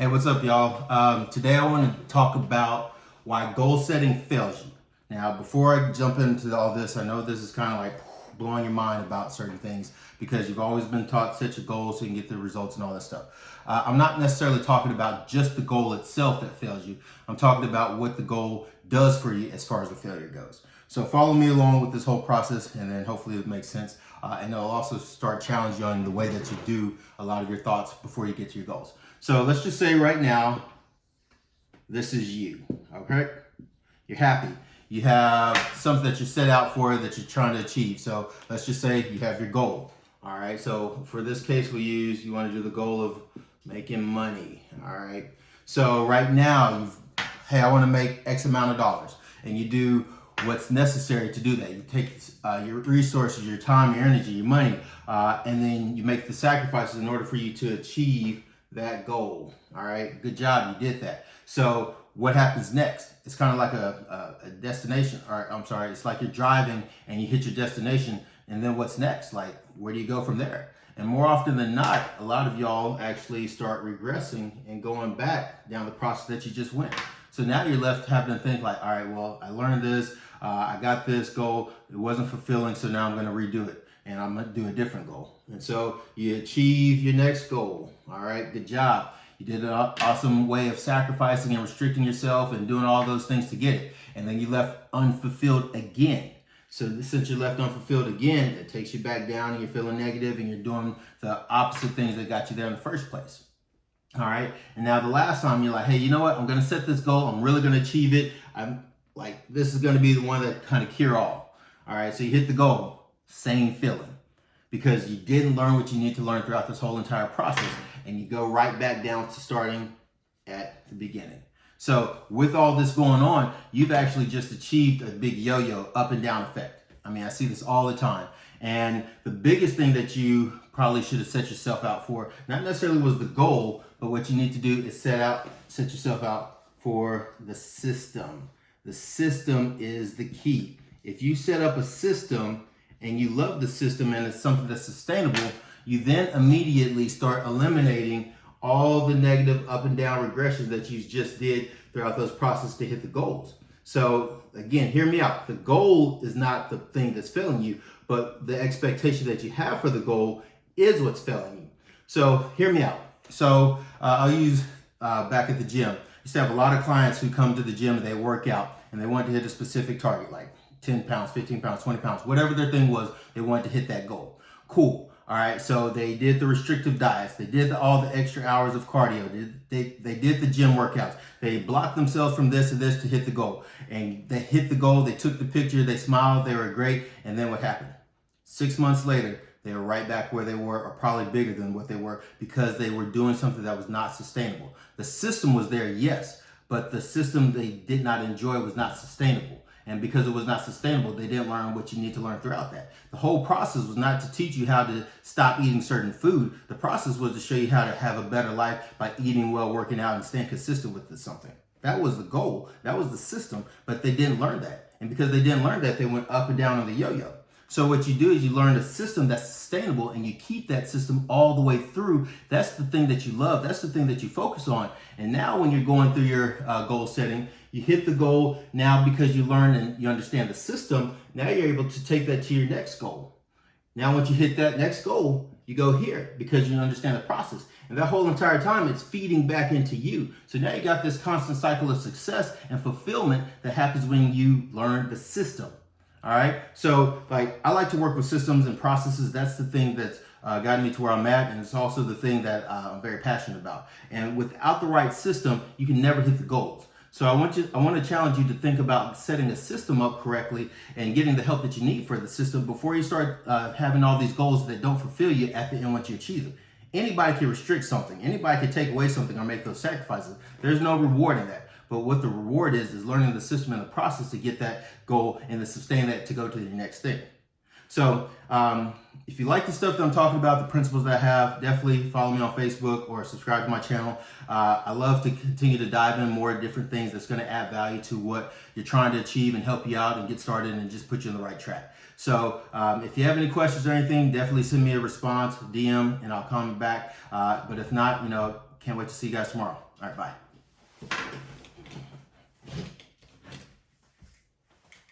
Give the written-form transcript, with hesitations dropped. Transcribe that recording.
Hey, what's up, y'all? Today I want to talk about why goal setting fails you. Now, before I jump into all this, I know this is kind of like blowing your mind about certain things because you've always been taught to set your goals so you can get the results and all that stuff. I'm not necessarily talking about just the goal itself that fails you. I'm talking about what the goal does for you as far as the failure goes. So follow me along with this whole process, and then hopefully it makes sense. And it'll also start challenging you on the way that you do a lot of your thoughts before you get to your goals. So let's just say right now, this is you, okay? You're happy. You have something that you set out for that you're trying to achieve. So let's just say you have your goal, all right? So for this case, you want to do the goal of making money, all right? So right now, hey, I want to make X amount of dollars, and you do what's necessary to do that. You take your resources, your time, your energy, your money, and then you make the sacrifices in order for you to achieve that goal. All right, good job, you did that. So what happens next? It's kind of like a destination, or I'm sorry, it's like you're driving and you hit your destination, and then what's next? Like, where do you go from there? And more often than not, a lot of y'all actually start regressing and going back down the process that you just went. So now you're left having to think like, all right, well, I learned this, I got this goal, it wasn't fulfilling, so now I'm gonna redo it. And I'm gonna do a different goal. And so you achieve your next goal. All right, good job. You did an awesome way of sacrificing and restricting yourself and doing all those things to get it. And then you left unfulfilled again. So since you're left unfulfilled again, it takes you back down and you're feeling negative and you're doing the opposite things that got you there in the first place. All right, and now the last time you're like, hey, you know what? I'm gonna set this goal. I'm really gonna achieve it. I'm like, this is gonna be the one that kind of cure all. All right, so you hit the goal. Same feeling, because you didn't learn what you need to learn throughout this whole entire process, and you go right back down to starting at the beginning. So with all this going on, you've actually just achieved a big yo-yo up and down effect. I mean, I see this all the time. And the biggest thing that you probably should have set yourself out for, not necessarily was the goal, but what you need to do is set yourself out for the system. The system is the key. If you set up a system and you love the system and it's something that's sustainable, you then immediately start eliminating all the negative up and down regressions that you just did throughout those processes to hit the goals. So again, hear me out. The goal is not the thing that's failing you, but the expectation that you have for the goal is what's failing you. So hear me out. So I'll use back at the gym. I used to have a lot of clients who come to the gym and they work out and they want to hit a specific target, like 10 pounds, 15 pounds, 20 pounds, whatever their thing was, they wanted to hit that goal. Cool. All right. So they did the restrictive diets. They did all the extra hours of cardio. They did the gym workouts. They blocked themselves from this and this to hit the goal. And they hit the goal. They took the picture. They smiled. They were great. And then what happened? 6 months later, they were right back where they were, or probably bigger than what they were, because they were doing something that was not sustainable. The system was there, yes, but the system they did not enjoy was not sustainable. And because it was not sustainable, they didn't learn what you need to learn throughout that. The whole process was not to teach you how to stop eating certain food. The process was to show you how to have a better life by eating well, working out, and staying consistent with something. That was the goal. That was the system, but they didn't learn that. And because they didn't learn that, they went up and down on the yo-yo. So what you do is you learn a system that's sustainable and you keep that system all the way through. That's the thing that you love. That's the thing that you focus on. And now when you're going through your goal setting, you hit the goal now because you learn and you understand the system. Now you're able to take that to your next goal. Now once you hit that next goal, you go here because you understand the process. And that whole entire time, it's feeding back into you. So now you got this constant cycle of success and fulfillment that happens when you learn the system. All right. So like, I like to work with systems and processes. That's the thing that's gotten me to where I'm at. And it's also the thing that I'm very passionate about. And without the right system, you can never hit the goals. So I want to challenge you to think about setting a system up correctly and getting the help that you need for the system before you start having all these goals that don't fulfill you at the end once you achieve them. Anybody can restrict something. Anybody can take away something or make those sacrifices. There's no reward in that. But what the reward is learning the system and the process to get that goal and to sustain that to go to the next thing. So if you like the stuff that I'm talking about, the principles that I have, definitely follow me on Facebook or subscribe to my channel. I love to continue to dive in more different things that's going to add value to what you're trying to achieve and help you out and get started and just put you on the right track. So if you have any questions or anything, definitely send me a response, DM, and I'll comment back. But if not, Can't wait to see you guys tomorrow. All right, bye.